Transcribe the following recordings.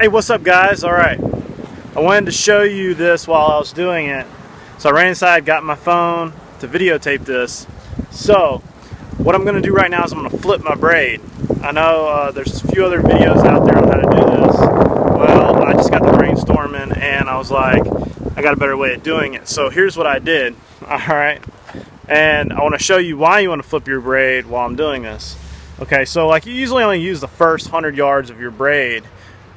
Hey, what's up guys? Alright, I wanted to show you this while I was doing it. So I ran inside, got my phone to videotape this. So what I'm going to do right now is I'm going to flip my braid. I know there's a few other videos out there on how to do this. Well, I just got the brainstorming and I was like, I got a better way of doing it. So here's what I did. Alright, and I want to show you why you want to flip your braid while I'm doing this. Okay, so like you usually only use the first 100 yards of your braid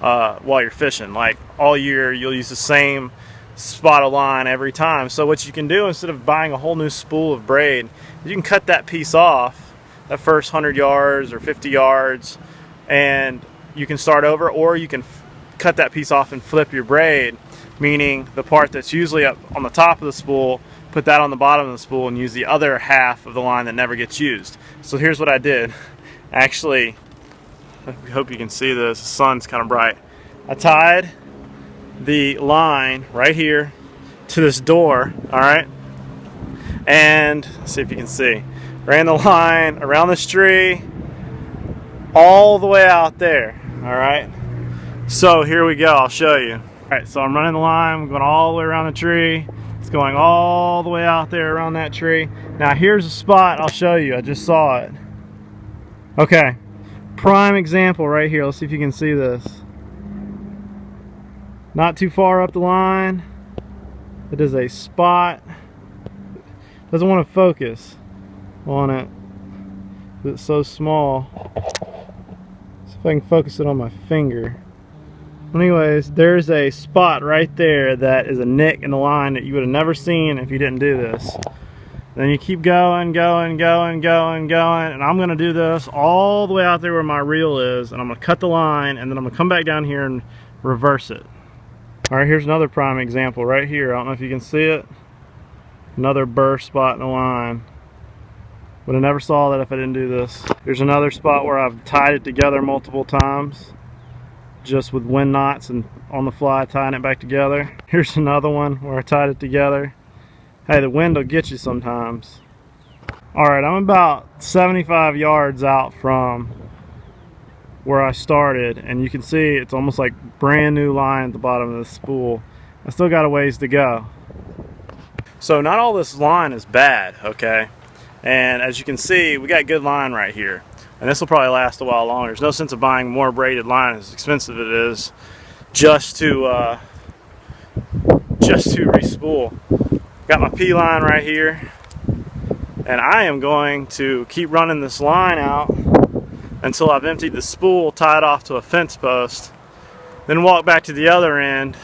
while you're fishing. Like all year you'll use the same spot of line every time. So what you can do, instead of buying a whole new spool of braid, you can cut that piece off, that first 100 yards or 50 yards, and you can start over, or you can cut that piece off and flip your braid, meaning the part that's usually up on the top of the spool, put that on the bottom of the spool and use the other half of the line that never gets used. So here's what I did. Actually, I hope you can see this, the sun's kind of bright. I tied the line right here to this door, alright? And let's see if you can see. Ran the line around this tree all the way out there, alright? So here we go, I'll show you. Alright, so I'm running the line, I'm going all the way around the tree. It's going all the way out there around that tree. Now here's a spot I'll show you, I just saw it. Okay. Prime example right here. Let's see if you can see this. Not too far up the line. It is a spot. Doesn't want to focus on it. It's so small. See if I can focus it on my finger. Anyways, there's a spot right there that is a nick in the line that you would have never seen if you didn't do this. Then you keep going, and I'm going to do this all the way out there where my reel is, and I'm going to cut the line, and then I'm going to come back down here and reverse it. Alright, here's another prime example right here. I don't know if you can see it. Another burr spot in the line. Would have never saw that if I didn't do this. Here's another spot where I've tied it together multiple times, just with wind knots and on the fly tying it back together. Here's another one where I tied it together. Hey, the wind will get you sometimes. Alright, I'm about 75 yards out from where I started, and you can see it's almost like brand new line at the bottom of the spool. I still got a ways to go. So not all this line is bad, okay? And as you can see, we got good line right here. And this will probably last a while longer. There's no sense of buying more braided line, as expensive it is, just to re-spool. Got my P line right here, and I am going to keep running this line out until I've emptied the spool, tied off to a fence post, then walk back to the other end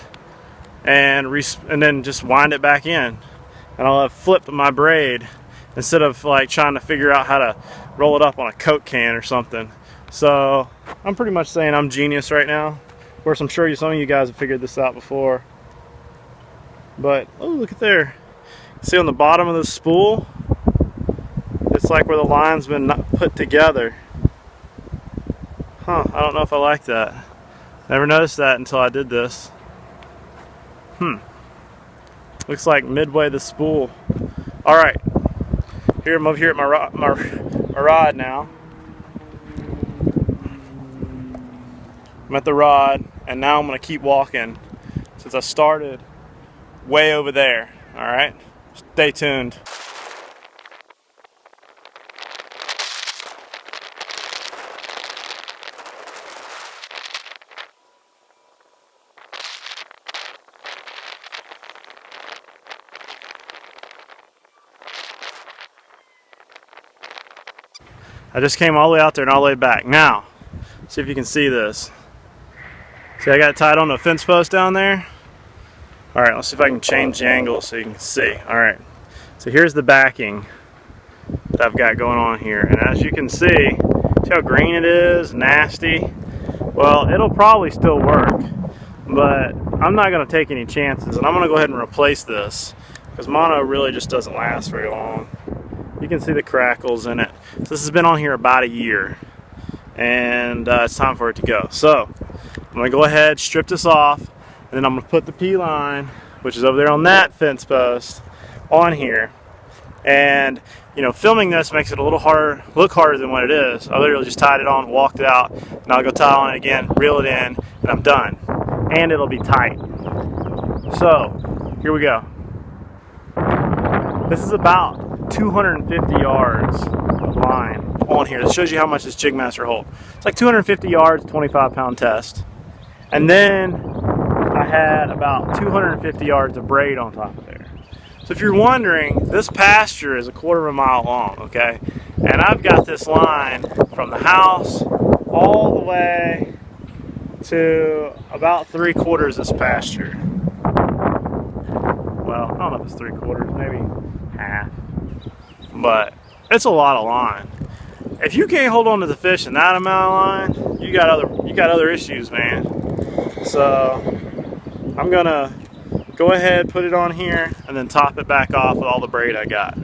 and then just wind it back in. And I'll have flipped my braid instead of like trying to figure out how to roll it up on a Coke can or something. So I'm pretty much saying I'm genius right now. Of course, I'm sure some of you guys have figured this out before. But oh, look at there. See on the bottom of the spool, it's like where the line's been put together. Huh, I don't know if I like that. Never noticed that until I did this. Looks like midway the spool. Alright, here I'm over here at my rod now. I'm at the rod, and now I'm going to keep walking since I started way over there. Alright? Stay tuned. I just came all the way out there and all the way back. Now, see if you can see this. See, I got it tied on the fence post down there. Alright, let's see if I can change the angle so you can see. Alright, so here's the backing that I've got going on here. And as you can see how green it is, nasty. Well, it'll probably still work, but I'm not going to take any chances. And I'm going to go ahead and replace this, because mono really just doesn't last very long. You can see the crackles in it. So this has been on here about a year, and it's time for it to go. So I'm going to go ahead, strip this off, and then I'm going to put the P line, which is over there on that fence post, on here. And you know, filming this makes it a little harder, look harder than what it is. I literally just tied it on, walked it out, and I'll go tie on it again, reel it in, and I'm done. and it'll be tight. So here we go. This is about 250 yards of line on here. This shows you how much this Jig Master holds. It's like 250 yards, 25-pound test. And then I had about 250 yards of braid on top of there. So if you're wondering, this pasture is a 1/4 mile long, okay? And I've got this line from the house all the way to about 3/4 this pasture. Well, I don't know if it's 3/4, maybe half. But it's a lot of line. If you can't hold on to the fish in that amount of line, you got other issues, man. So I'm gonna go ahead, put it on here, and then top it back off with all the braid I got.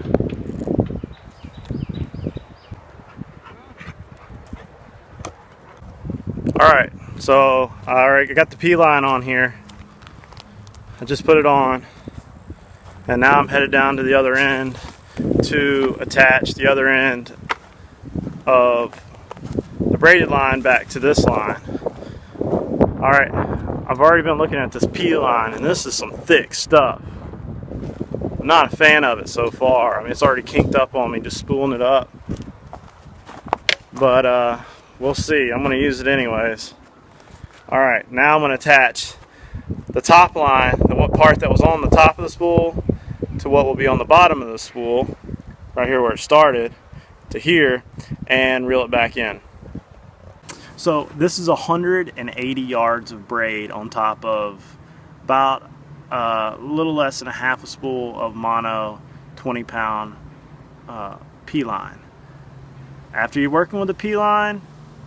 Alright, so I got the P line on here. I just put it on, and now I'm headed down to the other end to attach the other end of the braided line back to this line. Alright, I've already been looking at this P line, and this is some thick stuff. I'm not a fan of it so far. I mean, it's already kinked up on me just spooling it up. But we'll see. I'm going to use it anyways. Alright, now I'm going to attach the top line, the part that was on the top of the spool, to what will be on the bottom of the spool, right here where it started, to here, and reel it back in. So this is 180 yards of braid on top of about a little less than a half a spool of mono 20-pound P line. After you're working with the P line,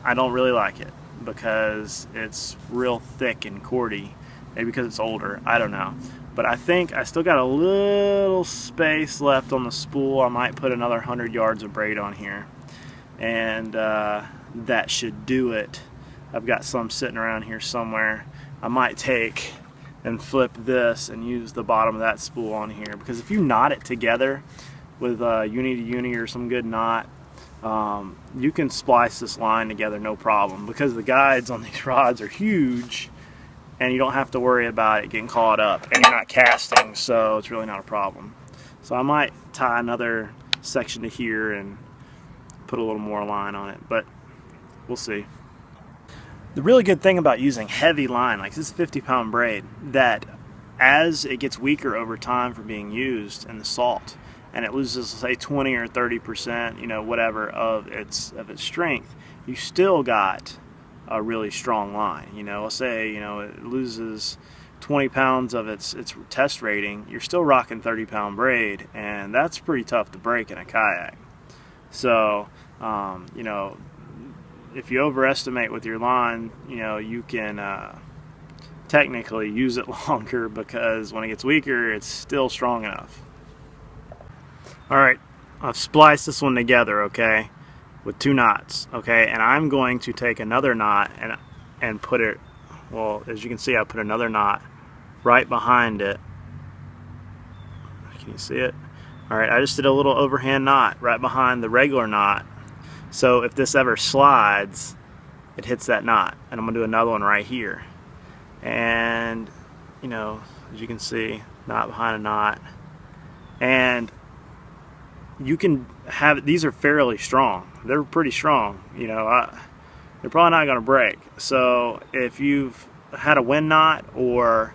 I don't really like it because it's real thick and cordy. Maybe because it's older, I don't know. But I think I still got a little space left on the spool. I might put another 100 yards of braid on here, and that should do it. I've got some sitting around here somewhere. I might take and flip this and use the bottom of that spool on here, because if you knot it together with uni to uni or some good knot, you can splice this line together no problem, because the guides on these rods are huge and you don't have to worry about it getting caught up, and you're not casting, so it's really not a problem. So I might tie another section to here and put a little more line on it, but we'll see. The really good thing about using heavy line, like this 50-pound braid, that as it gets weaker over time from being used in the salt, and it loses, say, 20 or 30%, you know, whatever, of its strength, you still got a really strong line. You know, let's say, you know, it loses 20 pounds of its test rating, you're still rocking 30-pound braid, and that's pretty tough to break in a kayak. So, you know, if you overestimate with your line, you know, you can technically use it longer, because when it gets weaker, it's still strong enough. Alright, I've spliced this one together, okay, with 2 knots, okay, and I'm going to take another knot and put it, well, as you can see, I put another knot right behind it. Can you see it? Alright, I just did a little overhand knot right behind the regular knot, so if this ever slides, it hits that knot. And I'm going to do another one right here. And, you know, as you can see, knot behind a knot. And you can have, these are fairly strong. They're pretty strong. You know, they're probably not going to break. So if you've had a wind knot or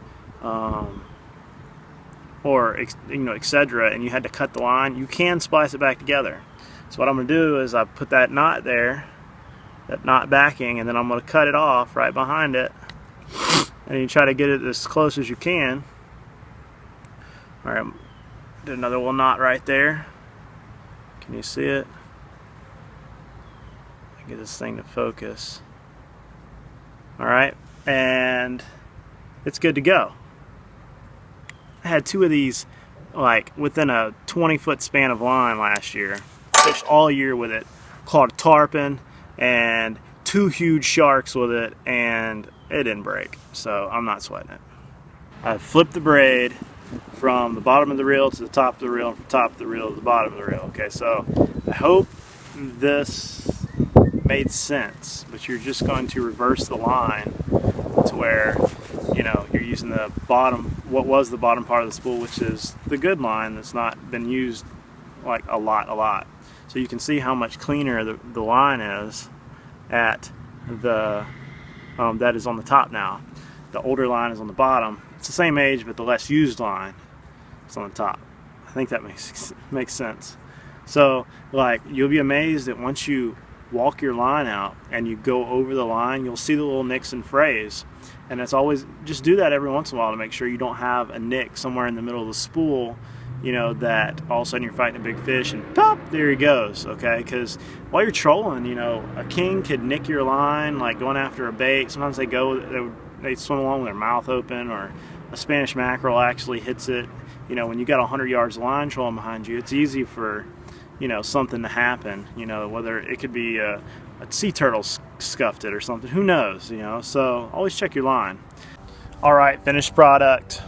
you know, etc., and you had to cut the line, you can splice it back together. So what I'm going to do is I put that knot there, that knot backing, and then I'm going to cut it off right behind it, and you try to get it as close as you can. Alright, did another little knot right there. Can you see it? Get this thing to focus. Alright, and it's good to go. I had 2 of these like within a 20-foot span of line last year. Fished all year with it. Caught a tarpon and 2 huge sharks with it, and it didn't break, so I'm not sweating it. I flipped the braid from the bottom of the reel to the top of the reel, and from the top of the reel to the bottom of the reel. Okay, so I hope this made sense, but you're just going to reverse the line to where, you the bottom, what was the bottom part of the spool, which is the good line that's not been used like a lot. So you can see how much cleaner the line is at the that is on the top now. The older line is on the bottom. It's the same age, but the less used line is on the top. I think that makes sense. So like, you'll be amazed that once you walk your line out and you go over the line, you'll see the little nicks and frays. And it's always, just do that every once in a while to make sure you don't have a nick somewhere in the middle of the spool, you know, that all of a sudden you're fighting a big fish and pop, there he goes, okay? Because while you're trolling, you know, a king could nick your line, like going after a bait. Sometimes they swim along with their mouth open, or a Spanish mackerel actually hits it. You know, when you got 100 yards of line trolling behind you, it's easy for, you know, something to happen. You know, whether it could be a sea turtle scuffed it or something, who knows, you know? So always check your line. All right, finished product.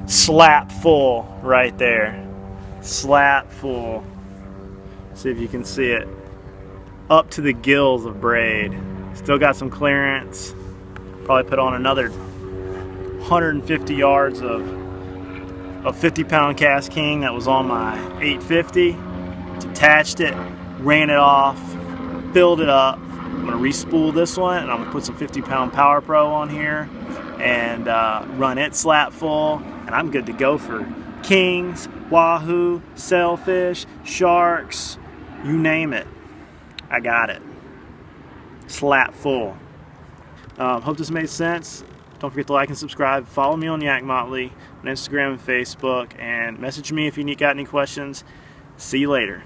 Slap full right there. Slap full. See if you can see it. Up to the gills of braid. Still got some clearance. Probably put on another 150 yards of a 50-pound cast king that was on my 850. Detached it, ran it off, filled it up. I'm gonna re-spool this one, and I'm gonna put some 50-pound Power Pro on here and run it slap full, and I'm good to go for kings, wahoo, sailfish, sharks, you name it. I got it. Slap full. Hope this made sense. Don't forget to like and subscribe. Follow me on Yak Motley on Instagram and Facebook, and message me if you got any questions. See you later.